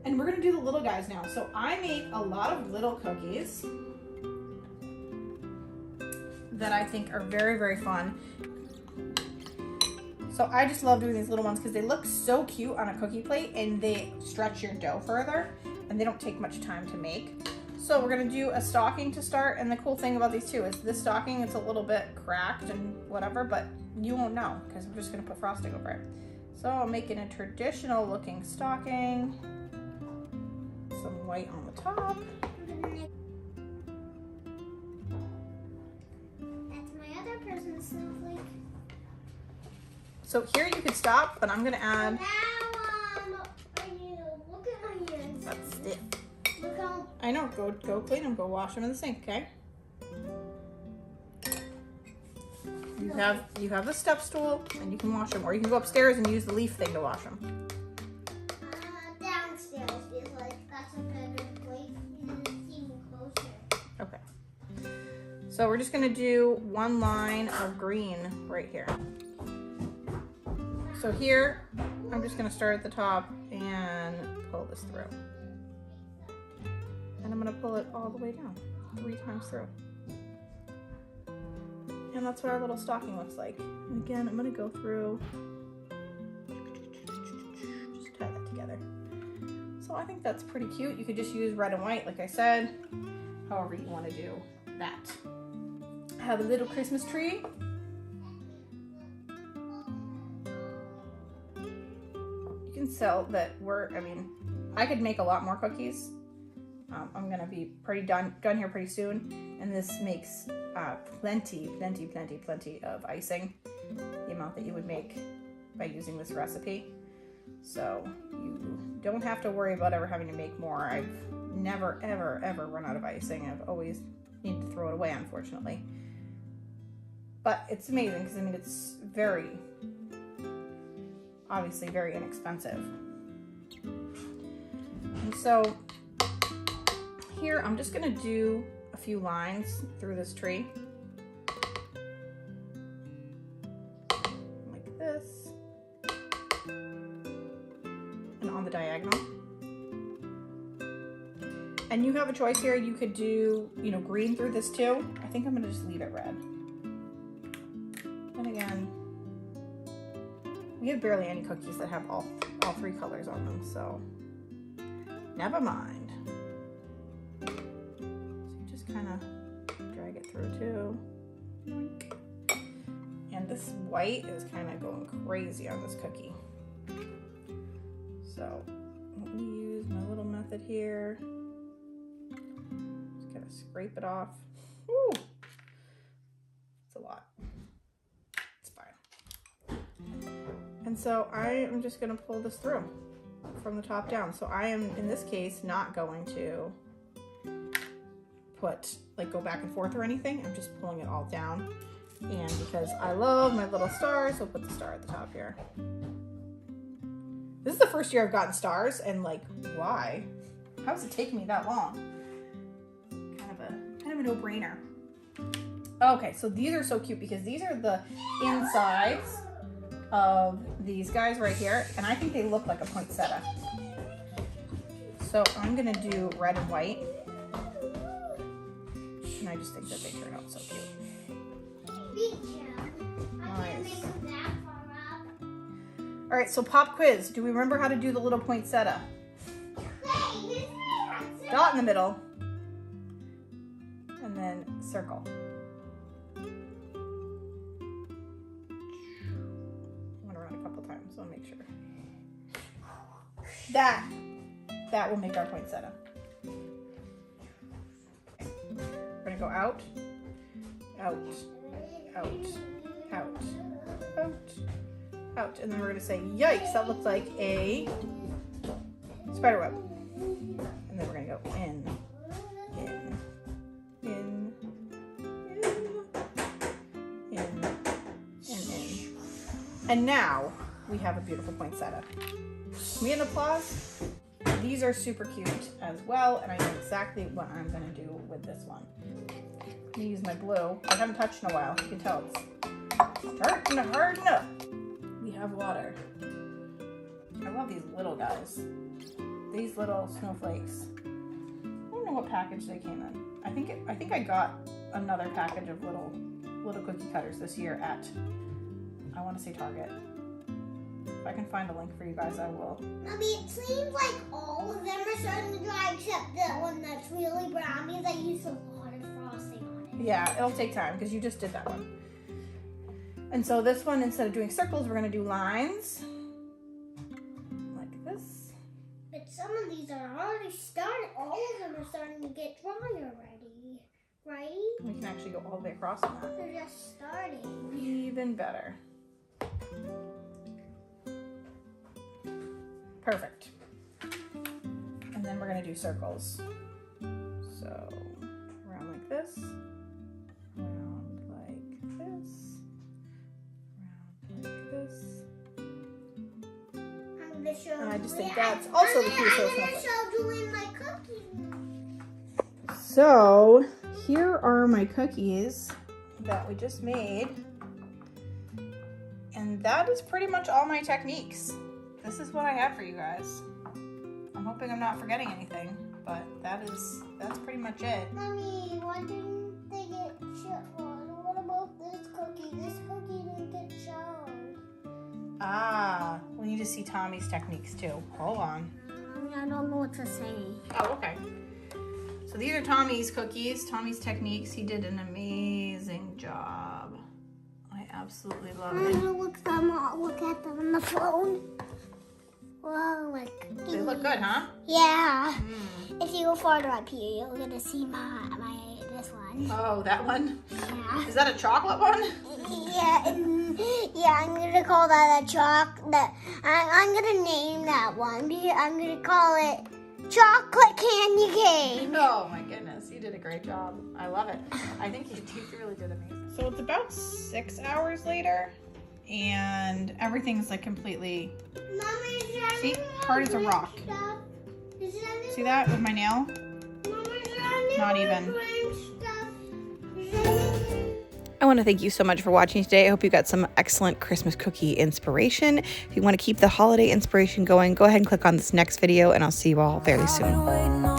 And we're gonna do the little guys now. So I make a lot of little cookies that I think are very, very fun. So I just love doing these little ones because they look so cute on a cookie plate and they stretch your dough further and they don't take much time to make. So we're gonna do a stocking to start, and the cool thing about these two is this stocking, it's a little bit cracked and whatever, but you won't know because we're just gonna put frosting over it. So I'm making a traditional looking stocking, some white on the top. That's my other person's snowflake. So here you could stop, but I'm gonna add. Now, look at my hands. That's stiff. Look how. I know. Go clean them. Go wash them in the sink. Okay. You have the step stool, and you can wash them, or you can go upstairs and use the leaf thing to wash them. Downstairs because that's a better place. It's even closer. Okay. So we're just gonna do one line of green right here. So here, I'm just gonna start at the top and pull this through. And I'm gonna pull it all the way down, 3 times through. And that's what our little stocking looks like. And again, I'm gonna go through, just tie that together. So I think that's pretty cute. You could just use red and white, like I said, however you wanna do that. I have a little Christmas tree. So that I could make a lot more cookies. I'm gonna be pretty done here pretty soon, and this makes plenty of icing, the amount that you would make by using this recipe. So you don't have to worry about ever having to make more. I've never ever run out of icing. I've always needed to throw it away, unfortunately. But it's amazing because it's obviously very inexpensive. And so here I'm just gonna do a few lines through this tree. Like this. And on the diagonal. And you have a choice here. You could do, green through this too. I think I'm gonna just leave it red. And again, we have barely any cookies that have all 3 colors on them, so never mind. So you just kind of drag it through too. Yoink. And this white is kind of going crazy on this cookie. So let me use my little method here. Just kind of scrape it off. Woo! It's a lot. And so I am just going to pull this through from the top down. So I am, in this case, not going to go back and forth or anything. I'm just pulling it all down. And because I love my little stars, I'll put the star at the top here. This is the first year I've gotten stars, and why? How does it take me that long? Kind of a no-brainer. Okay, so these are so cute because these are the insides of these guys right here, and I think they look like a poinsettia. So I'm gonna do red and white, and I just think that they turn out so cute. Nice. All right, so pop quiz. Do we remember how to do the little poinsettia? Dot in the middle, and then circle. So make sure that will make our poinsettia. gonna go out, out, out, out, out, out. And then we're gonna say, yikes, that looks like a spider web. And then we're gonna go in, in, in, in, in, and in. And now we have a beautiful poinsettia. Can we get an applause? These are super cute as well, and I know exactly what I'm gonna do with this one. I'm gonna use my blue. I haven't touched in a while. You can tell it's starting to harden up. We have water. I love these little guys. These little snowflakes. I don't know what package they came in. I think I got another package of little cookie cutters this year at, I want to say Target. If I can find a link for you guys, I will. Mommy, it seems like all of them are starting to dry except that one that's really brown because I used a lot of frosting on it. Yeah, it'll take time because you just did that one. And so this one, instead of doing circles, we're going to do lines. Like this. But some of these are already started. All of them are starting to get dry already, right? We can actually go all the way across on that. They're just starting. Even better. Perfect. And then we're going to do circles. So around like this, around like this, around like this. I'm gonna show. And I just think that's also the cutest little I'm gonna snowflake. show doing my cookies. So here are my cookies that we just made. And that is pretty much all my techniques. This is what I had for you guys. I'm hoping I'm not forgetting anything, but that's pretty much it. Mommy, why didn't they get shown? What about this cookie? This cookie didn't get shown. Ah, we need to see Tommy's techniques too. Hold on. I don't know what to say. Oh, okay. So these are Tommy's cookies, Tommy's techniques. He did an amazing job. I absolutely love I'm it. gonna look at them on the phone. Whoa, my cookies. They look good, huh? Yeah. If you go farther up here, you're gonna see this one. Oh, that one? Yeah. Is that a chocolate one? Yeah, I'm gonna call that a chocolate. I'm gonna name that one. I'm gonna call it chocolate candy cane. Oh my goodness, you did a great job. I love it. I think you really did amazing. So it's about 6 hours later, and everything's like completely, see, hard as a rock. See that with my nail? Not even. I want to thank you so much for watching today. I hope you got some excellent Christmas cookie inspiration. If you want to keep the holiday inspiration going, go ahead and click on this next video, and I'll see you all very soon.